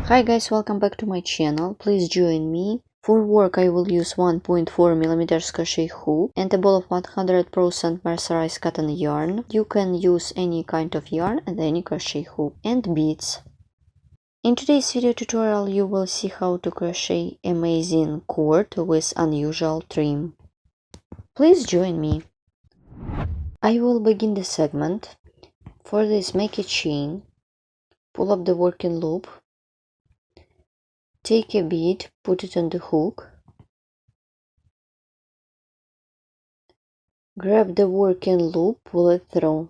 Hi guys, welcome back to my channel. Please join me. For work I will use 1.4mm crochet hook and a ball of 100% mercerized cotton yarn. You can use any kind of yarn and any crochet hook and beads. In today's video tutorial you will see how to crochet amazing cord with unusual trim. Please join me. I will begin the segment. For this, make a chain, pull up the working loop, take a bead, put it on the hook, grab the working loop, pull it through.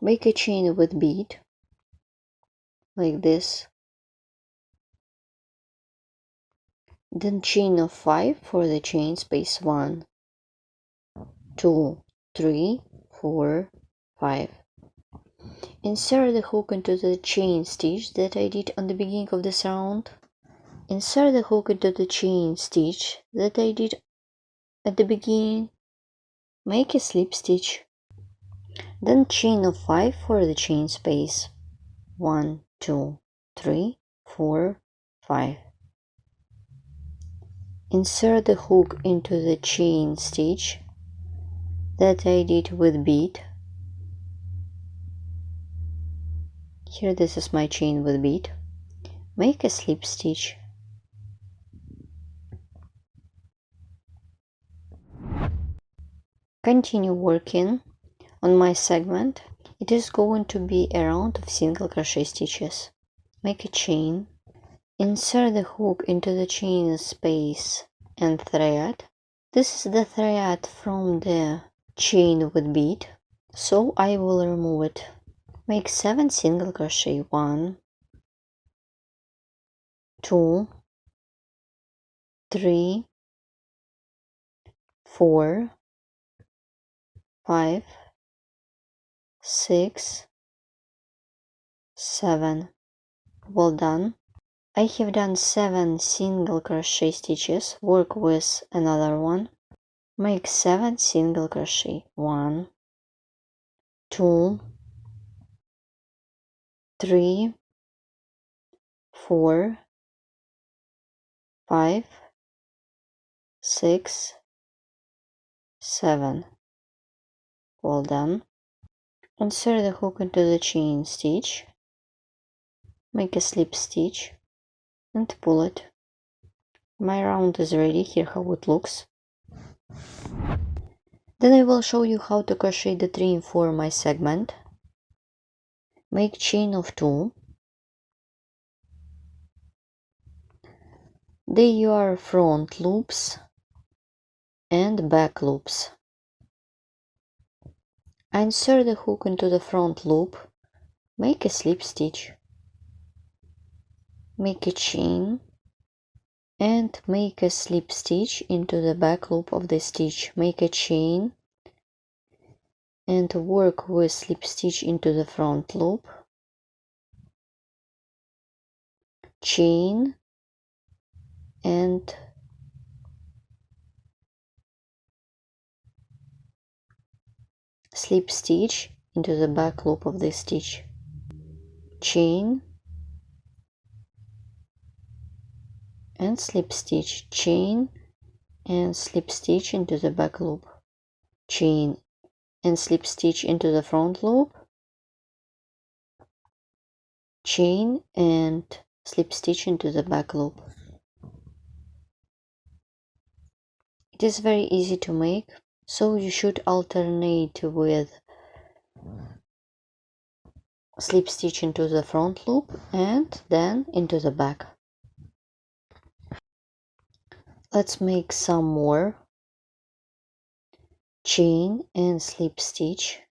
Make a chain with bead, like this. Then chain of 5 for the chain space 1, 2, 3, 4, 5. Insert the hook into the chain stitch that I did on the beginning of this round. Insert the hook into the chain stitch that I did at the beginning. Make a slip stitch. Then chain of 5 for the chain space 1, 2, 3, 4, 5. Insert the hook into the chain stitch that I did with bead. Here this is my chain with bead. Make a slip stitch. Continue working on my segment. It is going to be a round of single crochet stitches. Make a chain. Insert the hook into the chain space and thread. This is the thread from the chain with bead, so I will remove it. Make 7 single crochet. 1, 2, 3, 4, 5, 6, 7. Well done. I have done 7 single crochet stitches. Work with another one. Make 7 single crochet. 1, 2, 3, 4, 5, 6, 7. Well done. Insert the hook into the chain stitch. Make a slip stitch and pull it. My round is ready. Here how it looks. Then I will show you how to crochet the trim for my segment. Make chain of 2. They are front loops and back loops. Insert the hook into the front loop. Make a slip stitch. Make a chain and make a slip stitch into the back loop of the stitch. Make a chain and work with slip stitch into the front loop, chain and slip stitch into the back loop of the stitch, chain and slip stitch, chain and slip stitch into the back loop, chain and slip stitch into the front loop, chain and slip stitch into the back loop. It is very easy to make, so you should alternate with slip stitch into the front loop and then into the back. Let's make some more. Chain and slip stitch,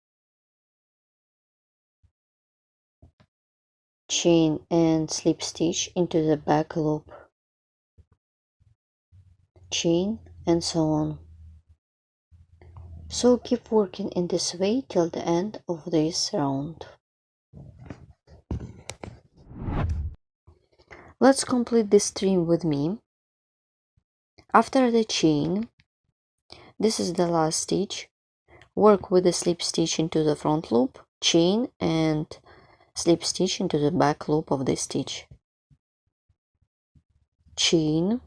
chain and slip stitch into the back loop, chain, and so on. So keep working in this way till the end of this round. Let's complete this trim with me. After the chain, this is the last stitch. Work with the slip stitch into the front loop, chain and slip stitch into the back loop of the stitch, chain,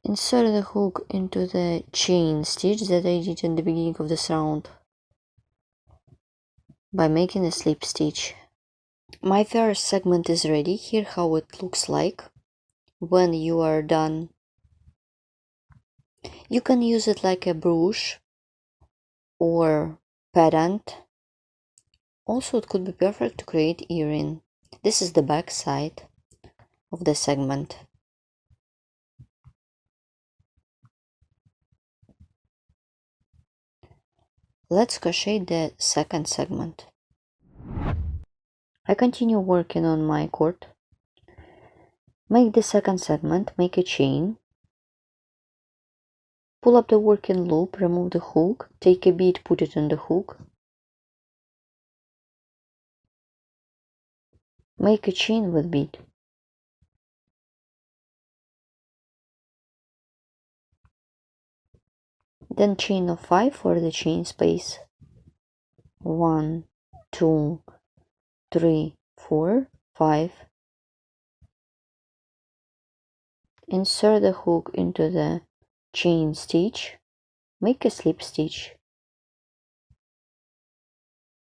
insert the hook into the chain stitch that I did in the beginning of this round by making a slip stitch. My first segment is ready. Here how it looks like when you are done. You can use it like a brush or pendant. Also, it could be perfect to create earring. This is the back side of the segment. Let's crochet the second segment. I continue working on my cord. Make the second segment, make a chain, pull up the working loop, remove the hook, take a bead, put it on the hook, make a chain with bead. Then chain of 5 for the chain space. 1, 2, 3, 4, 5. Insert the hook into the chain stitch, make a slip stitch,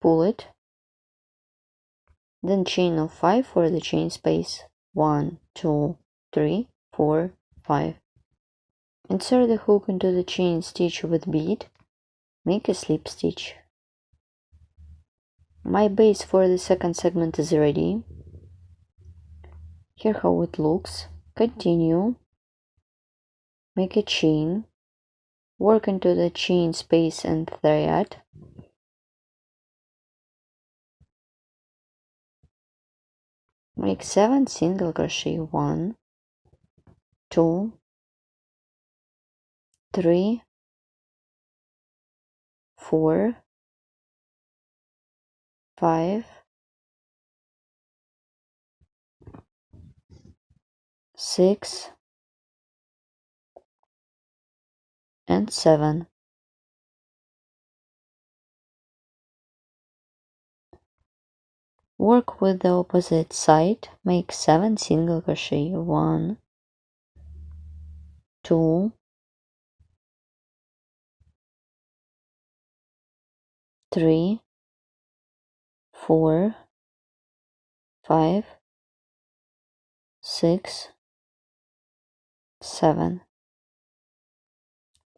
pull it, then chain of 5 for the chain space. 1, 2, 3, 4, 5. Insert the hook into the chain stitch with bead, make a slip stitch. My base for the second segment is ready. Here how it looks. Continue, make a chain, work into the chain space and thread, make 7 single crochet. 1, 2, 3, 4, 5, 6, and 7. Work with the opposite side, make 7 single crochet. 1, 2, 3, 4, 5, 6, 7.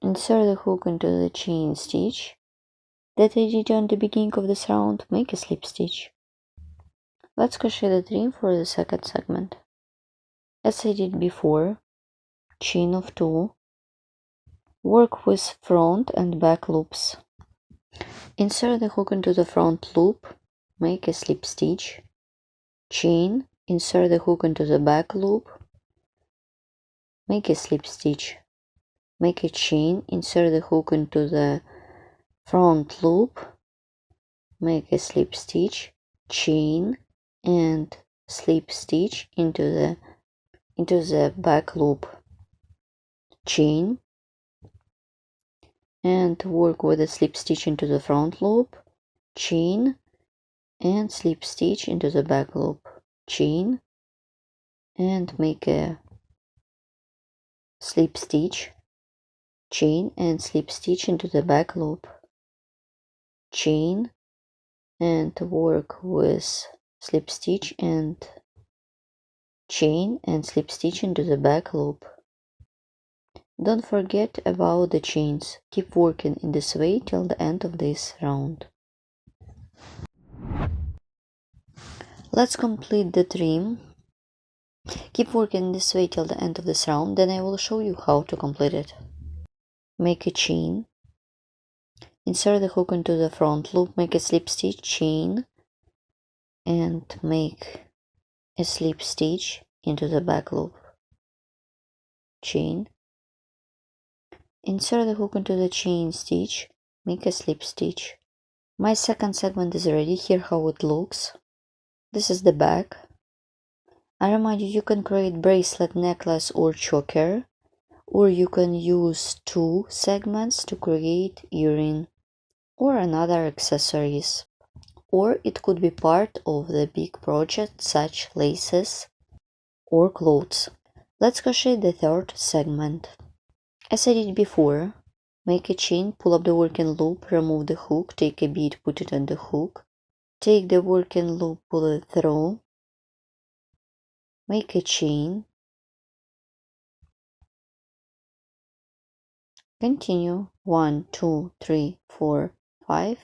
Insert the hook into the chain stitch that I did on the beginning of this round, make a slip stitch. Let's crochet the trim for the second segment. As I did before, chain of 2, work with front and back loops. Insert the hook into the front loop, make a slip stitch, chain, insert the hook into the back loop, make a slip stitch, make a chain, insert the hook into the front loop, make a slip stitch, chain, and slip stitch into the back loop, chain, and work with a slip stitch into the front loop, chain, and slip stitch into the back loop, chain, and make a slip stitch, chain, and slip stitch into the back loop, chain, and work with slip stitch and chain and slip stitch into the back loop. Don't forget about the chains. Keep working in this way till the end of this round. Let's complete the trim. Keep working this way till the end of this round, then I will show you how to complete it. Make a chain, insert the hook into the front loop, make a slip stitch, chain, and make a slip stitch into the back loop, chain, insert the hook into the chain stitch, make a slip stitch. My second segment is ready. Here how it looks. This is the back. I remind you, you can create bracelet, necklace, or choker, or you can use 2 segments to create earring or another accessories. or it could be part of the big project such laces or clothes. Let's crochet the third segment. As I did before, make a chain, pull up the working loop, remove the hook, take a bead, put it on the hook, take the working loop, pull it through, make a chain, continue 1, 2, 3, 4, 5,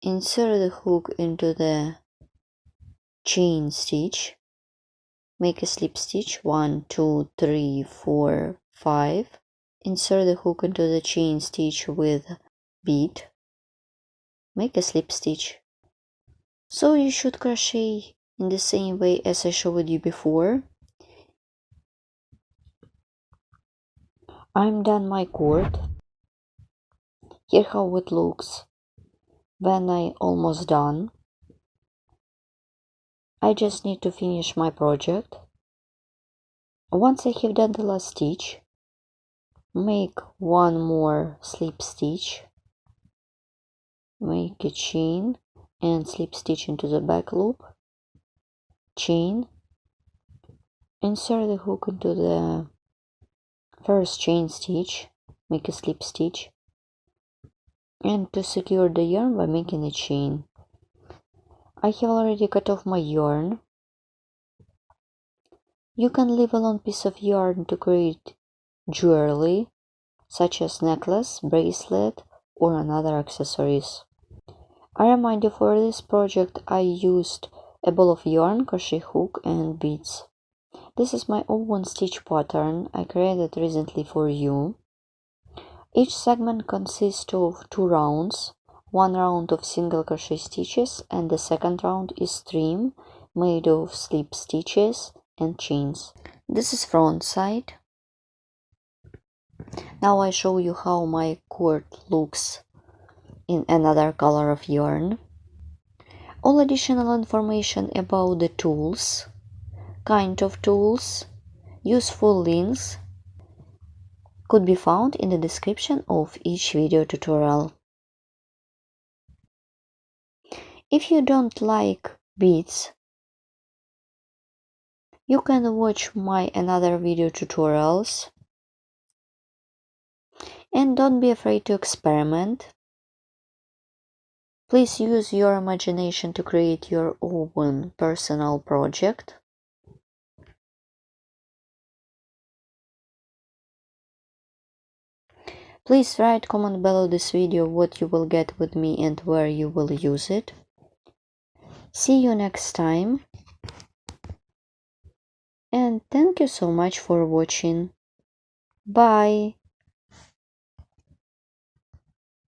insert the hook into the chain stitch, make a slip stitch 1, 2, 3, 4, 5, insert the hook into the chain stitch with bead, make a slip stitch. So you should crochet in the same way as I showed you before. I'm done my cord. Here how it looks when I almost done. I just need to finish my project. Once I have done the last stitch, make one more slip stitch, make a chain and slip stitch into the back loop, chain, insert the hook into the first chain stitch, make a slip stitch, and to secure the yarn by making a chain. I have already cut off my yarn. You can leave a long piece of yarn to create jewelry, such as necklace, bracelet, or another accessories. I remind you, for this project I used a ball of yarn, crochet hook, and beads. This is my own stitch pattern I created recently for you. Each segment consists of 2 rounds. One round of single crochet stitches and the second round is trim made of slip stitches and chains. This is front side. Now I show you how my cord looks in another color of yarn. All additional information about the tools, kind of tools, useful links could be found in the description of each video tutorial. If you don't like beads, you can watch my another video tutorials. And don't be afraid to experiment. Please use your imagination to create your own personal project. Please write comment below this video what you will get with me and where you will use it. See you next time. And thank you so much for watching. Bye.